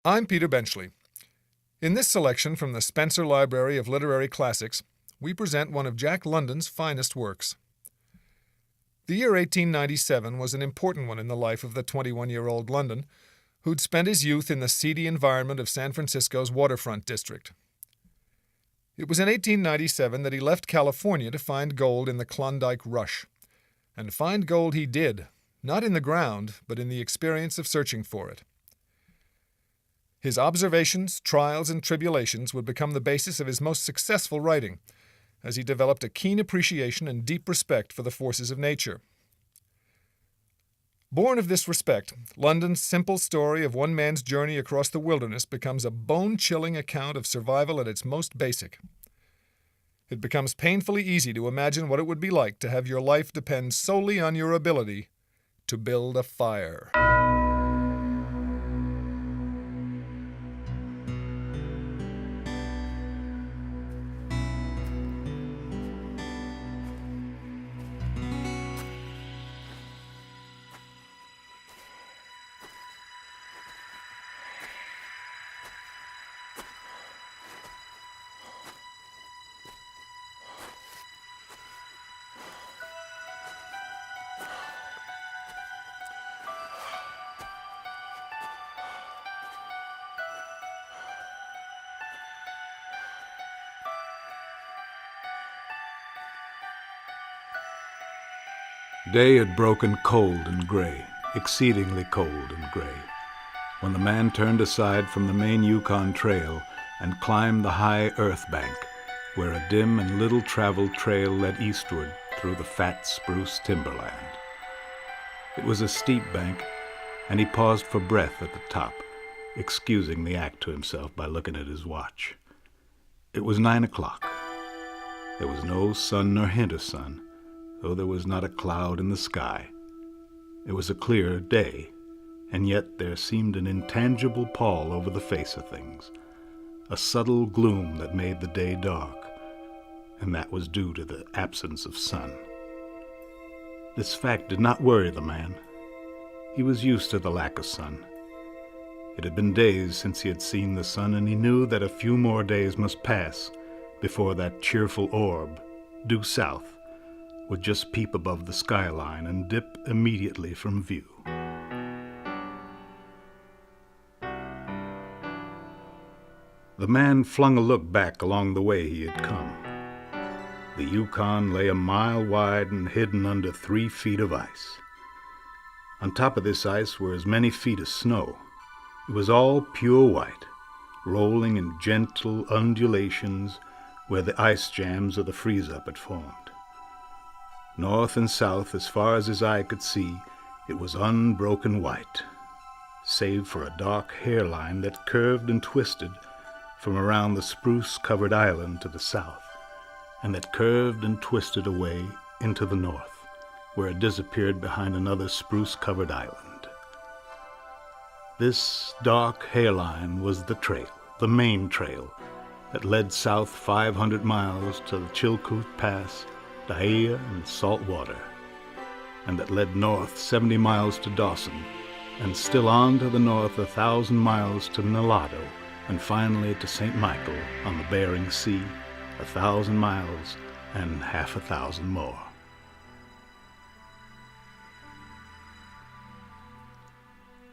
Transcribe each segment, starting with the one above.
I'm Peter Benchley. In this selection from the Spencer Library of Literary Classics, we present one of Jack London's finest works. The year 1897 was an important one in the life of the 21-year-old London, who'd spent his youth in the seedy environment of San Francisco's waterfront district. It was in 1897 that he left California to find gold in the Klondike Rush. And find gold he did, not in the ground, but in the experience of searching for it. His observations, trials, and tribulations would become the basis of his most successful writing, as he developed a keen appreciation and deep respect for the forces of nature. Born of this respect, London's simple story of one man's journey across the wilderness becomes a bone-chilling account of survival at its most basic. It becomes painfully easy to imagine what it would be like to have your life depend solely on your ability to build a fire. Day had broken cold and gray, exceedingly cold and gray, when the man turned aside from the main Yukon Trail and climbed the high earth bank, where a dim and little-traveled trail led eastward through the fat spruce timberland. It was a steep bank, and he paused for breath at the top, excusing the act to himself by looking at his watch. It was 9 o'clock. There was no sun nor hint of sun, though there was not a cloud in the sky. It was a clear day, and yet there seemed an intangible pall over the face of things, a subtle gloom that made the day dark, and that was due to the absence of sun. This fact did not worry the man. He was used to the lack of sun. It had been days since he had seen the sun, and he knew that a few more days must pass before that cheerful orb, due south, would just peep above the skyline and dip immediately from view. The man flung a look back along the way he had come. The Yukon lay a mile wide and hidden under 3 feet of ice. On top of this ice were as many feet of snow. It was all pure white, rolling in gentle undulations where the ice jams of the freeze-up had formed. North and south, as far as his eye could see, it was unbroken white, save for a dark hairline that curved and twisted from around the spruce-covered island to the south, and that curved and twisted away into the north, where it disappeared behind another spruce-covered island. This dark hairline was the trail, the main trail, that led south 500 miles to the Chilkoot Pass, Dahlia, and Salt Water, and that led north 70 miles to Dawson, and still on to the north 1,000 miles to Nulato, and finally to St. Michael on the Bering Sea, 1,000 miles and half 1,000 more.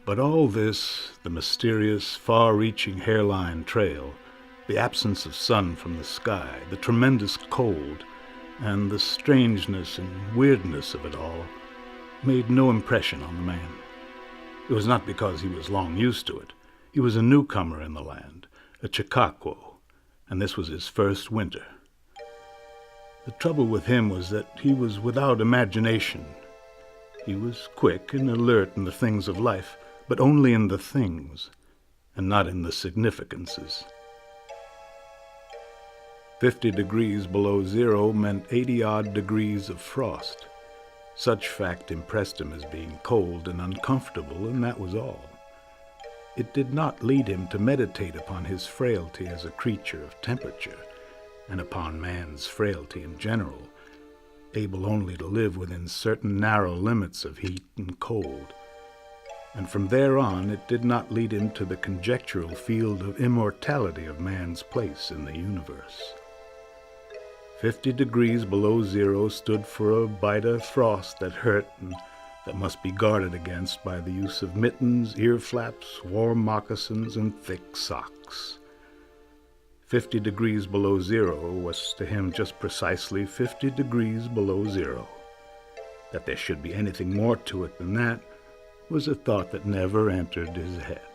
But all this, the mysterious, far-reaching hairline trail, the absence of sun from the sky, the tremendous cold, and the strangeness and weirdness of it all, made no impression on the man. It was not because he was long used to it. He was a newcomer in the land, a Chicakaw, and this was his first winter. The trouble with him was that he was without imagination. He was quick and alert in the things of life, but only in the things, and not in the significances. 50 degrees below zero meant 80-odd degrees of frost. Such fact impressed him as being cold and uncomfortable, and that was all. It did not lead him to meditate upon his frailty as a creature of temperature, and upon man's frailty in general, able only to live within certain narrow limits of heat and cold. and from there on it did not lead him to the conjectural field of immortality of man's place in the universe. 50 degrees below zero stood for a bite of frost that hurt and that must be guarded against by the use of mittens, ear flaps, warm moccasins, and thick socks. 50 degrees below zero was to him just precisely 50 degrees below zero. That there should be anything more to it than that was a thought that never entered his head.